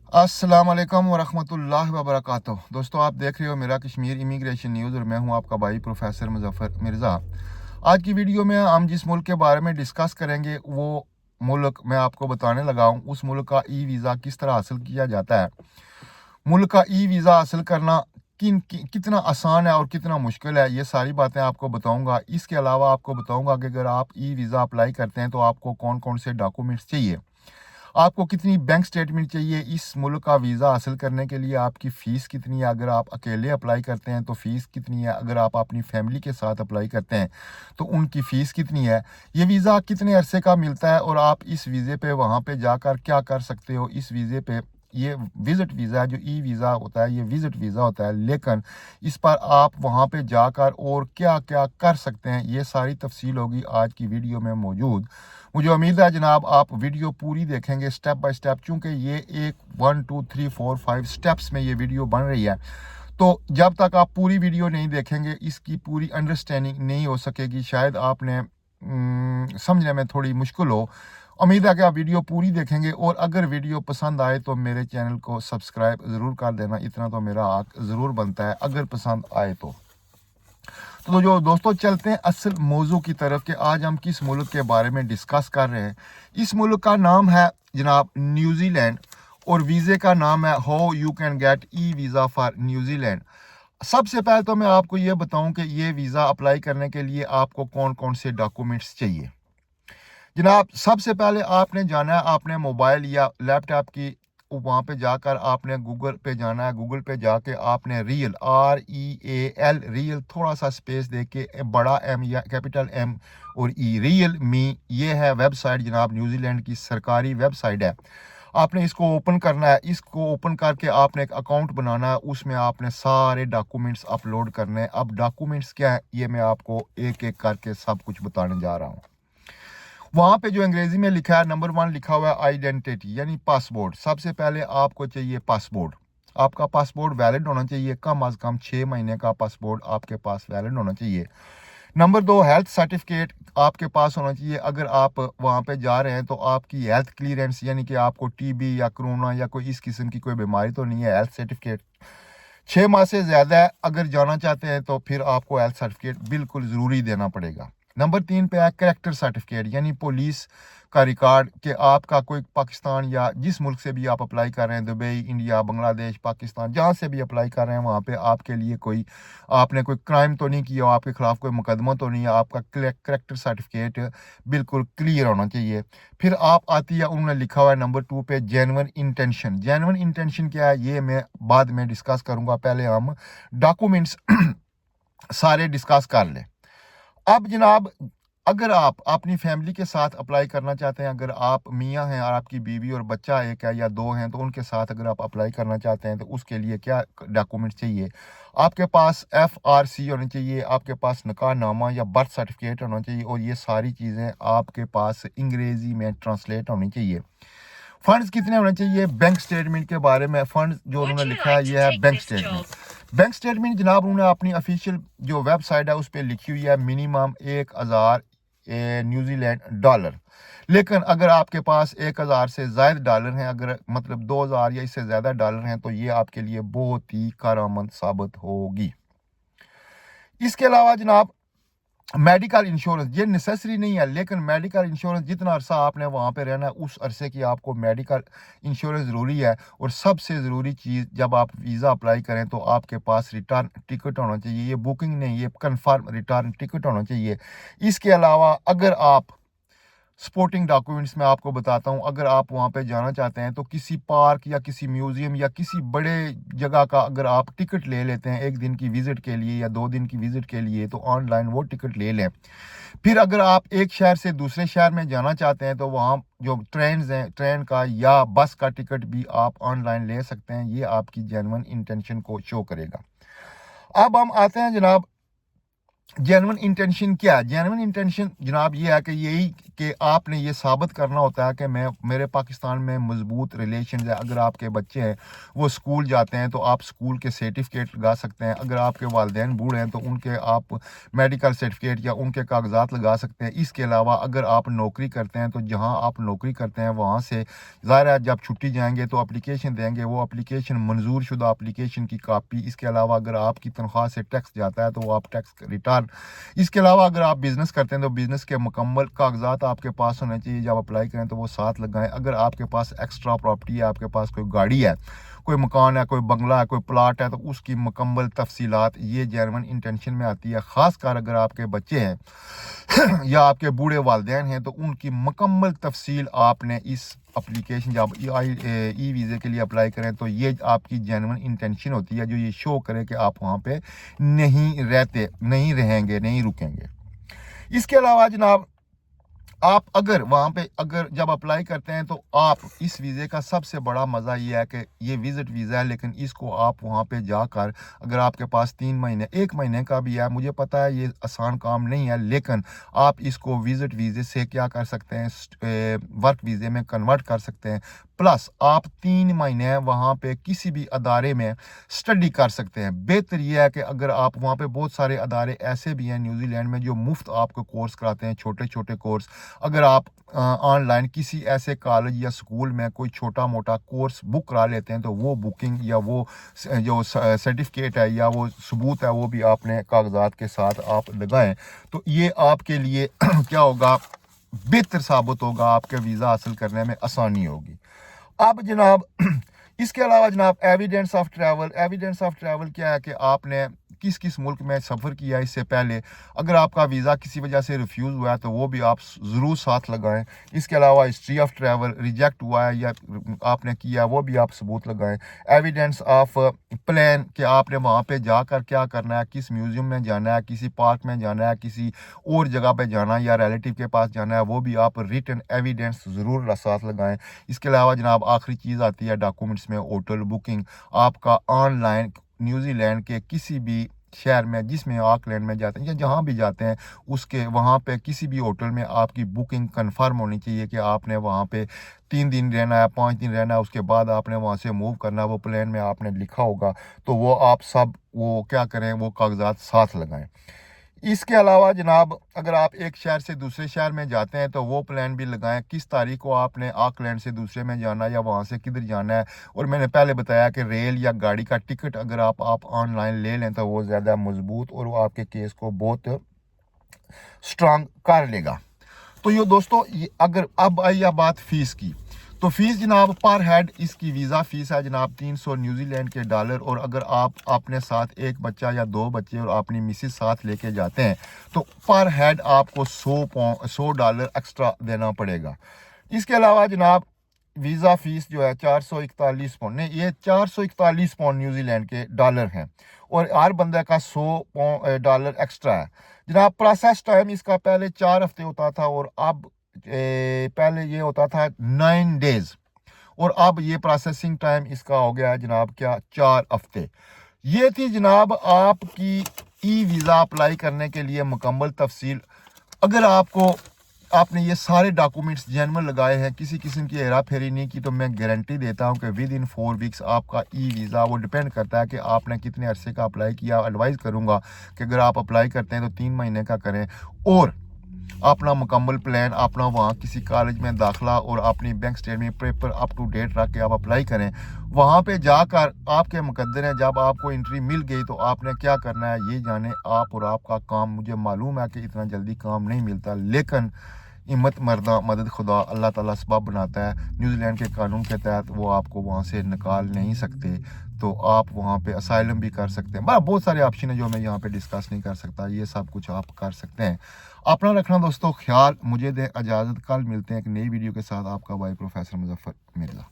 अस्सलाम वालेकुम वरहमतुल्लाहि वबरकातुह। दोस्तों, आप देख रहे हो मेरा कश्मीर इमिग्रेशन न्यूज़ और मैं हूं आपका भाई प्रोफेसर मुजफ्फर मिर्ज़ा। आज की वीडियो में हम जिस मुल्क के बारे में डिस्कस करेंगे वो मुल्क मैं आपको बताने लगा हूं। उस मुल्क का ई वीज़ा किस तरह हासिल किया जाता है, मुल्क का ई वीज़ा हासिल करना कितना आसान है और कितना मुश्किल है, ये सारी बातें आपको बताऊंगा। इसके अलावा आपको बताऊंगा कि अगर आप ई वीज़ा अप्लाई करते हैं तो आपको कौन कौन से डॉक्यूमेंट्स चाहिए, आपको कितनी बैंक स्टेटमेंट चाहिए, इस मुल्क का वीज़ा हासिल करने के लिए आपकी फ़ीस कितनी है, अगर आप अकेले अप्लाई करते हैं तो फ़ीस कितनी है, अगर आप अपनी फैमिली के साथ अप्लाई करते हैं तो उनकी फ़ीस कितनी है, ये वीज़ा कितने अरसे का मिलता है और आप इस वीज़े पे वहाँ पे जाकर क्या कर सकते हो। इस वीज़े पे ये विज़िट वीज़ा है, जो ई वीज़ा होता है ये विज़िट वीज़ा होता है, लेकिन इस पर आप वहाँ पे जाकर और क्या क्या कर सकते हैं, ये सारी तफसील होगी आज की वीडियो में मौजूद। मुझे उम्मीद है जनाब आप वीडियो पूरी देखेंगे स्टेप बाय स्टेप, चूँकि ये एक 1 2 3 4 5 स्टेप्स में ये वीडियो बन रही है। तो जब तक आप पूरी वीडियो नहीं देखेंगे इसकी पूरी अंडरस्टैंडिंग नहीं हो सकेगी, शायद आपने समझने में थोड़ी मुश्किल हो। उम्मीद है कि आप वीडियो पूरी देखेंगे और अगर वीडियो पसंद आए तो मेरे चैनल को सब्सक्राइब ज़रूर कर देना, इतना तो मेरा हक ज़रूर बनता है अगर पसंद आए तो जो दोस्तों चलते हैं असल मौजू की तरफ कि आज हम किस मुल्क के बारे में डिस्कस कर रहे हैं। इस मुल्क का नाम है जनाब न्यूजीलैंड और वीज़े का नाम है how you can get e visa for New Zealand. सबसे पहले तो मैं आपको ये बताऊं कि ये वीज़ा अप्लाई करने के लिए आपको कौन कौन से डॉक्यूमेंट्स चाहिए। जनाब सबसे पहले आपने जाना है, आपने मोबाइल या लैपटॉप की वहाँ पे जाकर आपने गूगल पे जाना है। गूगल पे जाके आपने रियल REAL रियल थोड़ा सा स्पेस दे के बड़ा एम या कैपिटल एम और ई रियल मी, ये है वेबसाइट जनाब, न्यूजीलैंड की सरकारी वेबसाइट है। आपने इसको ओपन करना है, इसको ओपन करके आपने एक अकाउंट बनाना है, उसमें आपने सारे डॉक्यूमेंट्स अपलोड करने हैं। अब डॉक्यूमेंट्स क्या है ये मैं आपको एक एक करके सब कुछ बताने जा रहा हूँ। वहाँ पे जो अंग्रेजी में लिखा है नंबर 1 लिखा हुआ है आइडेंटिटी यानी पासपोर्ट। सबसे पहले आपको चाहिए पासपोर्ट। आपका पासपोर्ट वैलिड होना चाहिए, कम अज कम 6 महीने का पासपोर्ट आपके पास वैलिड होना चाहिए। नंबर 2 हेल्थ सर्टिफिकेट आपके पास होना चाहिए। अगर आप वहाँ पे जा रहे हैं तो आपकी हेल्थ क्लियरेंस यानी कि आपको टीबी या कोरोना या कोई इस किस्म की कोई बीमारी तो नहीं है, हेल्थ सर्टिफिकेट 6 माह से ज़्यादा है अगर जाना चाहते हैं तो फिर आपको हेल्थ सर्टिफिकेट बिल्कुल ज़रूरी देना पड़ेगा। नंबर 3 पे है कैरेक्टर सर्टिफिकेट यानी पुलिस का रिकॉर्ड कि आपका कोई पाकिस्तान या जिस मुल्क से भी आप अप्लाई कर रहे हैं, दुबई, इंडिया, बांग्लादेश, पाकिस्तान, जहाँ से भी अप्लाई कर रहे हैं वहाँ पे आपके लिए कोई आपने कोई क्राइम तो नहीं किया, आपके खिलाफ कोई मुकदमा तो नहीं है, आपका कैरेक्टर सर्टिफिकेट बिल्कुल क्लियर होना चाहिए। फिर आप आती है, उन्होंने लिखा हुआ है नंबर 2 पे जेन्युइन इंटेंशन। जेन्युइन इंटेंशन क्या है ये मैं बाद में डिस्कस करूंगा, पहले हम डॉक्यूमेंट्स सारे डिस्कस कर लें। अब जनाब अगर आप अपनी फैमिली के साथ अप्लाई करना चाहते हैं, अगर आप मियाँ हैं और आपकी बीवी और बच्चा एक है या दो हैं, तो उनके साथ अगर आप अप्लाई करना चाहते हैं तो उसके लिए क्या डॉक्यूमेंट चाहिए। आपके पास FRC होनी चाहिए, आपके पास निकाहनामा या बर्थ सर्टिफिकेट होना चाहिए और ये सारी चीज़ें आपके पास अंग्रेजी में ट्रांसलेट होनी चाहिए। फंड्स कितने होने चाहिए, बैंक स्टेटमेंट के बारे में फंड्स जो उन्होंने लिखा है ये है बैंक स्टेटमेंट। बैंक स्टेटमेंट जनाब उन्होंने अपनी ऑफिशियल जो वेबसाइट है उस पर लिखी हुई है मिनिमम 1000 न्यूजीलैंड डॉलर। लेकिन अगर आपके पास 1000 से ज़्यादा डॉलर हैं, अगर मतलब 2000 या इससे ज़्यादा डॉलर हैं, तो ये आपके लिए बहुत ही कारआमद साबित होगी। इसके अलावा जनाब मेडिकल इंश्योरेंस ये नेसेसरी नहीं है, लेकिन मेडिकल इंश्योरेंस जितना अरसा आपने वहाँ पे रहना है उस अरसे की आपको मेडिकल इंश्योरेंस ज़रूरी है। और सबसे ज़रूरी चीज़ जब आप वीज़ा अप्लाई करें तो आपके पास रिटर्न टिकट होना चाहिए, ये बुकिंग नहीं, ये कन्फर्म रिटर्न टिकट होना चाहिए। इसके अलावा अगर आप सपोर्टिंग डॉक्यूमेंट्स में आपको बताता हूँ, अगर आप वहाँ पे जाना चाहते हैं तो किसी पार्क या किसी म्यूज़ियम या किसी बड़े जगह का अगर आप टिकट ले लेते हैं 1 दिन की विज़िट के लिए या 2 दिन की विज़िट के लिए, तो ऑनलाइन वो टिकट ले लें। फिर अगर आप एक शहर से दूसरे शहर में जाना चाहते हैं तो वहाँ जो ट्रेन्स हैं, ट्रेन का या बस का टिकट भी आप ऑनलाइन ले सकते हैं, ये आपकी जेन्युइन इंटेंशन को शो करेगा। अब हम आते हैं जनाब जेन्युइन इंटेंशन क्या है? जेन्युइन इंटेंशन जनाब ये है कि यही कि आपने ये साबित करना होता है कि मेरे पाकिस्तान में मजबूत रिलेशन है। अगर आपके बच्चे हैं वो स्कूल जाते हैं तो आप स्कूल के सर्टिफिकेट लगा सकते हैं। अगर आपके वालिदैन बूढ़े हैं तो उनके आप मेडिकल सर्टिफिकेट या उनके कागजात लगा सकते हैं। इसके अलावा अगर आप नौकरी करते हैं तो जहाँ आप नौकरी करते हैं वहाँ से ज़ाहिर है जब छुट्टी जाएंगे तो अप्लीकेशन देंगे, वो अप्लीकेशन मंजूर शुदा अप्लीकेशन की कापी। इसके अलावा अगर आपकी तनख्वाह से टैक्स जाता है तो वो आप टैक्स रिटर्न। इसके अलावा अगर आप बिज़नेस करते हैं तो बिज़नेस के मुकम्मल कागजात आपके पास होने चाहिए। जब अप्लाई करें तो वो साथ लगाएं। अगर आपके पास एक्स्ट्रा प्रॉपर्टी है, आपके पास कोई गाड़ी है, कोई मकान है, कोई बंगला है, कोई प्लाट है, तो उसकी मुकम्मल तफसीलात ये जेन्युइन इंटेंशन में आती है। ख़ासकर अगर आपके बच्चे हैं या आपके बूढ़े वालिदैन हैं तो उनकी मुकम्मल तफसील आपने इस एप्लीकेशन जब ई वीज़े के लिए अप्लाई करें तो ये आपकी जेन्युइन इंटेंशन होती है जो ये शो करे कि आप वहाँ पे नहीं रहते, नहीं रहेंगे, नहीं रुकेंगे। इसके अलावा जनाब आप अगर वहाँ पे अगर जब अप्लाई करते हैं तो आप इस वीज़े का सबसे बड़ा मज़ा ये है कि ये विज़िट वीज़ा है, लेकिन इसको आप वहाँ पे जाकर अगर आपके पास 3 महीने 1 महीने का भी है, मुझे पता है ये आसान काम नहीं है, लेकिन आप इसको विज़िट वीज़े से क्या कर सकते हैं, वर्क वीज़े में कन्वर्ट कर सकते हैं। प्लस आप 3 महीने वहाँ पे किसी भी अदारे में स्टडी कर सकते हैं। बेहतर यह है कि अगर आप वहाँ पे बहुत सारे अदारे ऐसे भी हैं न्यूजीलैंड में जो मुफ्त आपको कोर्स कराते हैं, छोटे छोटे कोर्स। अगर आप ऑनलाइन किसी ऐसे कॉलेज या स्कूल में कोई छोटा मोटा कोर्स बुक करा लेते हैं तो वो बुकिंग या वो जो सर्टिफिकेट है या वो सबूत है वो भी आपने कागजात के साथ आप लगाएं तो ये आपके लिए क्या होगा, बेहतर साबित होगा, आपके वीज़ा हासिल करने में आसानी होगी। अब जनाब इसके अलावा जनाब evidence of travel. Evidence of travel क्या है कि आपने किस किस मुल्क में सफ़र किया इससे पहले। अगर आपका वीज़ा किसी वजह से रिफ्यूज़ हुआ है तो वो भी आप ज़रूर साथ लगाएं। इसके अलावा हिस्ट्री ऑफ ट्रैवल, रिजेक्ट हुआ है या आपने किया वो भी आप सबूत लगाएं। एविडेंस ऑफ प्लान कि आपने वहाँ पे जाकर क्या करना है, किस म्यूज़ियम में जाना है, किसी पार्क में जाना है, किसी और जगह पे जाना है या रिलेटिव के पास जाना है, वो भी आप रिटन एविडेंस ज़रूर साथ लगाएं। इसके अलावा जनाब आखिरी चीज़ आती है डॉक्यूमेंट्स में होटल बुकिंग। आपका ऑनलाइन न्यूजीलैंड के किसी भी शहर में जिसमें ऑकलैंड में जाते हैं या जहाँ भी जाते हैं उसके वहाँ पे किसी भी होटल में आपकी बुकिंग कंफर्म होनी चाहिए कि आपने वहाँ पे 3 दिन रहना है, 5 दिन रहना है, उसके बाद आपने वहाँ से मूव करना है। वो प्लान में आपने लिखा होगा तो वो आप सब वो क्या करें, वो कागजात साथ लगाएं। इसके अलावा जनाब अगर आप एक शहर से दूसरे शहर में जाते हैं तो वो प्लान भी लगाएं, किस तारीख को आपने ऑकलैंड से दूसरे में जाना है या वहाँ से किधर जाना है। और मैंने पहले बताया कि रेल या गाड़ी का टिकट अगर आप ऑनलाइन ले लें तो वो ज़्यादा मजबूत और वो आपके केस को बहुत स्ट्रांग कर लेगा। तो ये दोस्तों अगर अब आई बात फ़ीस की, तो फ़ीस जनाब पर हेड इसकी वीज़ा फ़ीस है जनाब 300 न्यूजीलैंड के डॉलर। और अगर आप अपने साथ एक बच्चा या 2 बच्चे और अपनी मिसेस साथ लेके जाते हैं तो पर हेड आपको $100 एक्स्ट्रा देना पड़ेगा। इसके अलावा जनाब वीज़ा फ़ीस जो है 441 पाउंड, नहीं ये 441 पाउंड न्यूजीलैंड के डॉलर हैं और हर बंदे का $100 एक्स्ट्रा है। जनाब प्रोसेस टाइम इसका पहले 4 हफ्ते होता था और अब पहले ये होता था 9 डेज और अब ये प्रोसेसिंग टाइम इसका हो गया है जनाब क्या 4 हफ्ते। ये थी जनाब आपकी ई वीज़ा अप्लाई करने के लिए मुकम्मल तफसील। अगर आपने ये सारे डॉक्यूमेंट्स जेन्युइन लगाए हैं, किसी किस्म की हेरा फेरी नहीं की, तो मैं गारंटी देता हूं कि विद इन 4 वीक्स आपका ई वीज़ा, वो डिपेंड करता है कि आपने कितने अरसे का अप्लाई किया। एडवाइस करूंगा कि अगर आप अप्लाई करते हैं तो 3 महीने का करें और अपना मुकम्मल प्लान, अपना वहाँ किसी कॉलेज में दाखिला और अपनी bank statement paper up to date रख के आप अप्लाई करें। वहाँ पे जाकर आपके मुकद्दर हैं, जब आपको एंट्री मिल गई तो आपने क्या करना है ये जाने आप और आपका काम। मुझे मालूम है कि इतना जल्दी काम नहीं मिलता, लेकिन हिम्मत मर्दा मदद खुदा, अल्लाह ताला सबब बनाता है। न्यूजीलैंड के कानून के तहत वो आपको वहाँ से निकाल नहीं सकते, तो आप वहाँ पे असाइलम भी कर सकते हैं। बहुत सारे ऑप्शन है जो मैं यहाँ पे डिस्कस नहीं कर सकता, ये सब कुछ आप कर सकते हैं। अपना रखना दोस्तों ख्याल, मुझे दें इजाज़त, कल मिलते हैं एक नई वीडियो के साथ। आपका भाई प्रोफेसर मुजफ्फर मिर्ज़ा।